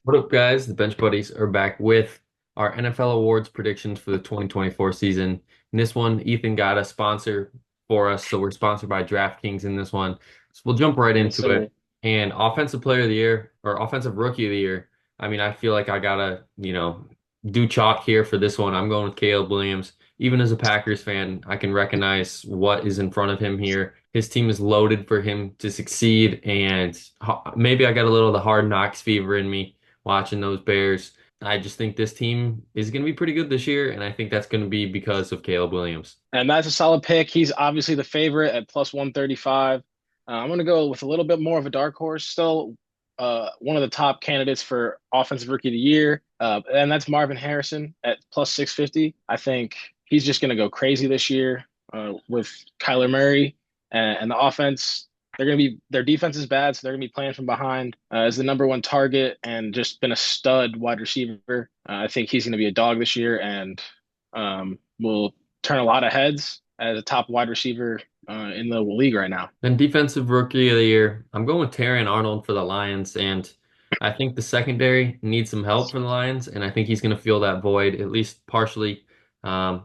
What up, guys? The Bench Buddies are back with our NFL awards predictions for the 2024 season. In this one, Ethan got a sponsor for us, so we're sponsored by DraftKings in this one. So we'll jump right Yes, into sir. it. And Offensive Player of the Year or Offensive Rookie of the Year. I mean, I feel like I gotta, do chalk here for this one. I'm going with Caleb Williams. Even as a Packers fan, I can recognize what is in front of him here. His team is loaded for him to succeed, and maybe I got a little of the hard knocks fever in me watching those Bears. I just think this team is going to be pretty good this year, and I think that's going to be because of Caleb Williams. And that's a solid pick. He's obviously the favorite at plus 135. I'm going to go with a little bit more of a dark horse. Still, one of the top candidates for Offensive Rookie of the Year, and that's Marvin Harrison at plus 650. I think he's just going to go crazy this year with Kyler Murray and the offense. Their defense is bad, so they're going to be playing from behind as the number one target and just been a stud wide receiver. I think he's going to be a dog this year and will turn a lot of heads as a top wide receiver in the league right now. Then Defensive Rookie of the Year, I'm going with Terrion Arnold for the Lions, and I think the secondary needs some help for the Lions, and I think he's going to fill that void, at least partially,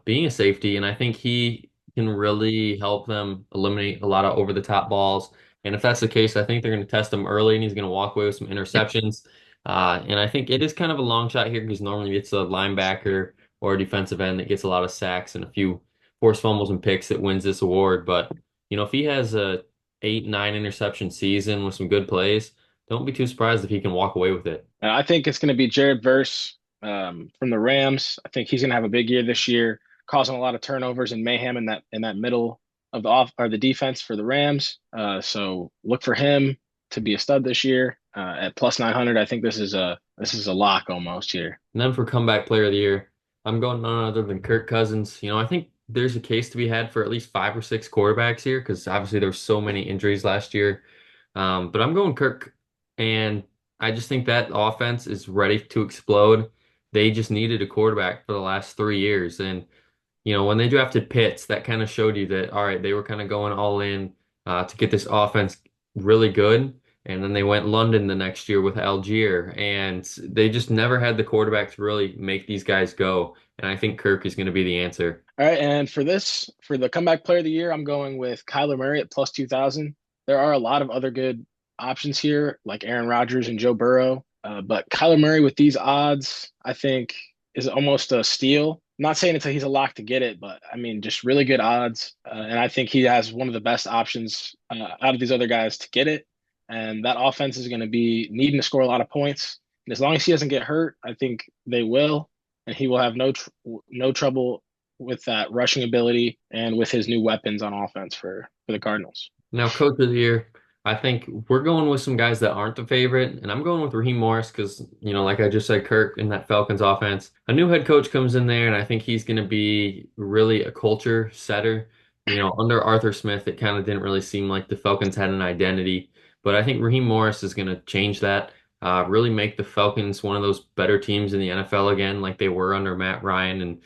being a safety, and I think he can really help them eliminate a lot of over-the-top balls. And if that's the case, I think they're going to test him early, and he's going to walk away with some interceptions. And I think it is kind of a long shot here because normally it's a linebacker or a defensive end that gets a lot of sacks and a few forced fumbles and picks that wins this award. But if he has a 8, 9 interception season with some good plays, don't be too surprised if he can walk away with it. I think it's going to be Jared Verse from the Rams. I think he's going to have a big year this year, causing a lot of turnovers and mayhem in that middle of the off or the defense for the Rams. So look for him to be a stud this year at plus 900. I think this is a lock almost here. And then for comeback player of the year, I'm going none other than Kirk Cousins. I think there's a case to be had for at least 5 or 6 quarterbacks here because obviously there were so many injuries last year. But I'm going Kirk, and I just think that offense is ready to explode. They just needed a quarterback for the last 3 years. And when they drafted Pitts, that kind of showed you that, all right, they were kind of going all in to get this offense really good. And then they went London the next year with Algier, and they just never had the quarterback to really make these guys go. And I think Kirk is going to be the answer. All right, and for the comeback player of the year, I'm going with Kyler Murray at plus 2,000. There are a lot of other good options here, like Aaron Rodgers and Joe Burrow. But Kyler Murray with these odds, I think, is almost a steal. I'm not saying he's a lock to get it, but I mean, just really good odds. And I think he has one of the best options out of these other guys to get it. And that offense is going to be needing to score a lot of points. And as long as he doesn't get hurt, I think they will. And he will have no trouble with that rushing ability and with his new weapons on offense for the Cardinals. Now, coach of the year, I think we're going with some guys that aren't the favorite, and I'm going with Raheem Morris because, like I just said, Kirk in that Falcons offense. A new head coach comes in there, and I think he's going to be really a culture setter. Under Arthur Smith, it kind of didn't really seem like the Falcons had an identity, but I think Raheem Morris is going to change that, really make the Falcons one of those better teams in the NFL again, like they were under Matt Ryan. And,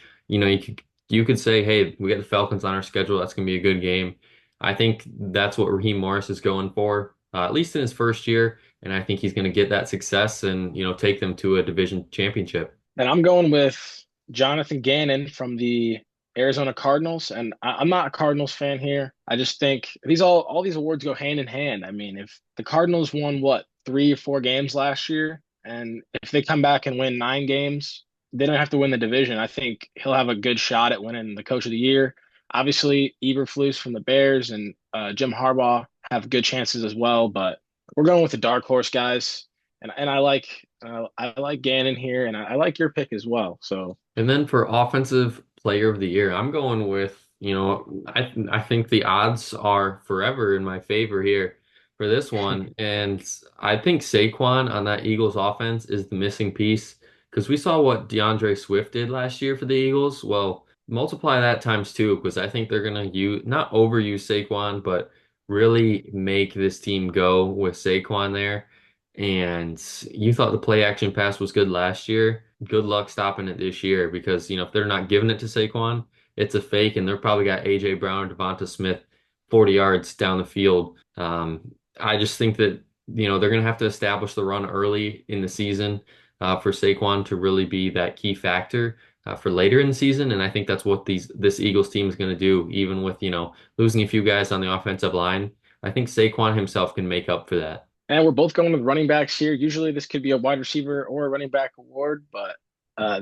you could say, hey, we got the Falcons on our schedule. That's going to be a good game. I think that's what Raheem Morris is going for, at least in his first year. And I think he's going to get that success and, take them to a division championship. And I'm going with Jonathan Gannon from the Arizona Cardinals. And I'm not a Cardinals fan here. I just think all these awards go hand in hand. I mean, if the Cardinals won what 3 or 4 games last year, and if they come back and win 9 games, they don't have to win the division. I think he'll have a good shot at winning the Coach of the Year. Obviously, Eberflus from the Bears and Jim Harbaugh have good chances as well, but we're going with the dark horse guys, and I like Gannon here, and I like your pick as well. So And then for offensive player of the year, I'm going with, I think the odds are forever in my favor here for this one. And I think Saquon on that Eagles offense is the missing piece because we saw what DeAndre Swift did last year for the Eagles. Well, multiply that times two because I think they're going to use not overuse Saquon, but really make this team go with Saquon there. And you thought the play action pass was good last year. Good luck stopping it this year because, if they're not giving it to Saquon, it's a fake, and they're probably got A.J. Brown or Devonta Smith 40 yards down the field. I just think that, they're going to have to establish the run early in the season. for Saquon to really be that key factor for later in the season. And I think that's what this Eagles team is going to do, even with, losing a few guys on the offensive line. I think Saquon himself can make up for that. And we're both going with running backs here. Usually this could be a wide receiver or a running back award, but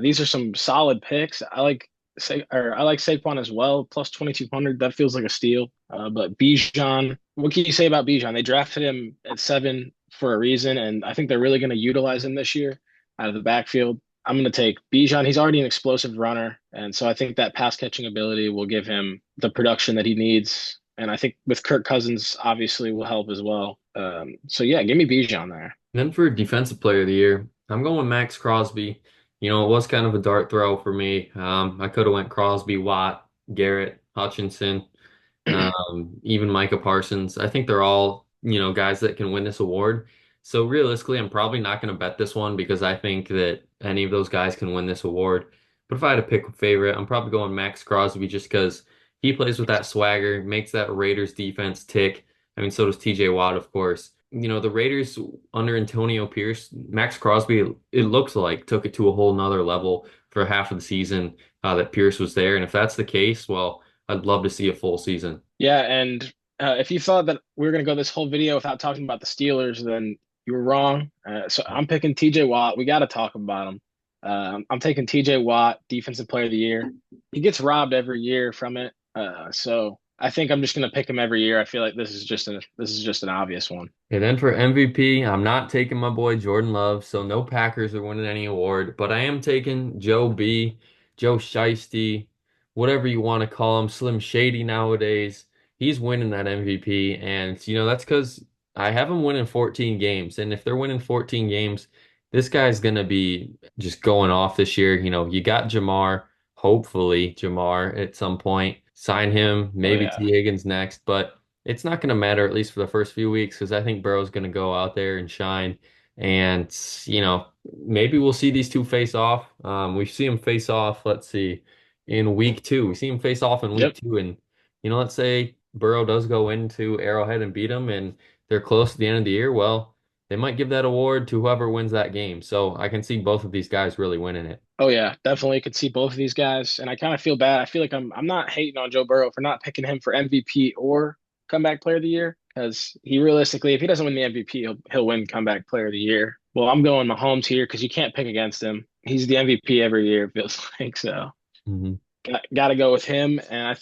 these are some solid picks. I like Saquon as well, plus 2,200. That feels like a steal. But Bijan, what can you say about Bijan? They drafted him at 7 for a reason, and I think they're really going to utilize him this year out of the backfield. I'm going to take Bijan. He's already an explosive runner, and so I think that pass catching ability will give him the production that he needs. And I think with Kirk Cousins, obviously, will help as well. So yeah, give me Bijan there. And then for Defensive Player of the Year, I'm going with Max Crosby. It was kind of a dart throw for me. I could have went Crosby, Watt, Garrett, Hutchinson, even Micah Parsons. I think they're all, guys that can win this award. So realistically, I'm probably not going to bet this one because I think that any of those guys can win this award. But if I had to pick a favorite, I'm probably going Max Crosby just because he plays with that swagger, makes that Raiders defense tick. I mean, so does TJ Watt, of course. The Raiders under Antonio Pierce, Max Crosby, it looks like took it to a whole nother level for half of the season that Pierce was there. And if that's the case, well, I'd love to see a full season. Yeah, and if you thought that we were going to go this whole video without talking about the Steelers, then you were wrong. So I'm picking TJ Watt. We got to talk about him. I'm taking TJ Watt, Defensive Player of the Year. He gets robbed every year from it. So I think I'm just going to pick him every year. I feel like this is just an obvious one. And then for MVP, I'm not taking my boy Jordan Love, so no Packers are winning any award, but I am taking Joe B, Joe Shiesty, whatever you want to call him, Slim Shady nowadays. He's winning that MVP, and that's because I have him winning 14 games, and if they're winning 14 games, this guy's gonna be just going off this year. You got Jamar, hopefully Jamar at some point. Sign him, Oh maybe yeah. T. Higgins next, but it's not going to matter, at least for the first few weeks, because I think Burrow's going to go out there and shine. And, maybe we'll see these two face off. We see them face off, let's see, in week 2. We see them face off in week Yep. 2. And, let's say Burrow does go into Arrowhead and beat them, and they're close to the end of the year. Well, they might give that award to whoever wins that game. So I can see both of these guys really winning it. Oh yeah, definitely could see both of these guys, and I kind of feel bad. I feel like I'm not hating on Joe Burrow for not picking him for MVP or Comeback Player of the Year because he realistically, if he doesn't win the MVP, he'll win Comeback Player of the Year. Well, I'm going Mahomes here because you can't pick against him. He's the MVP every year, it feels like so. Hmm. Got to go with him, and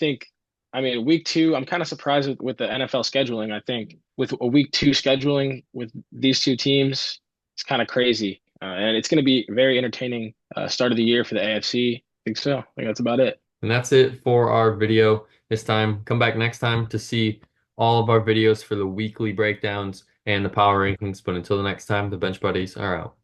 I mean, week 2, I'm kind of surprised with the NFL scheduling. I think with a week 2 scheduling with these two teams, it's kind of crazy. And it's going to be very entertaining start of the year for the AFC. I think so. I think that's about it. And that's it for our video this time. Come back next time to see all of our videos for the weekly breakdowns and the power rankings. But until the next time, the Bench Buddies are out.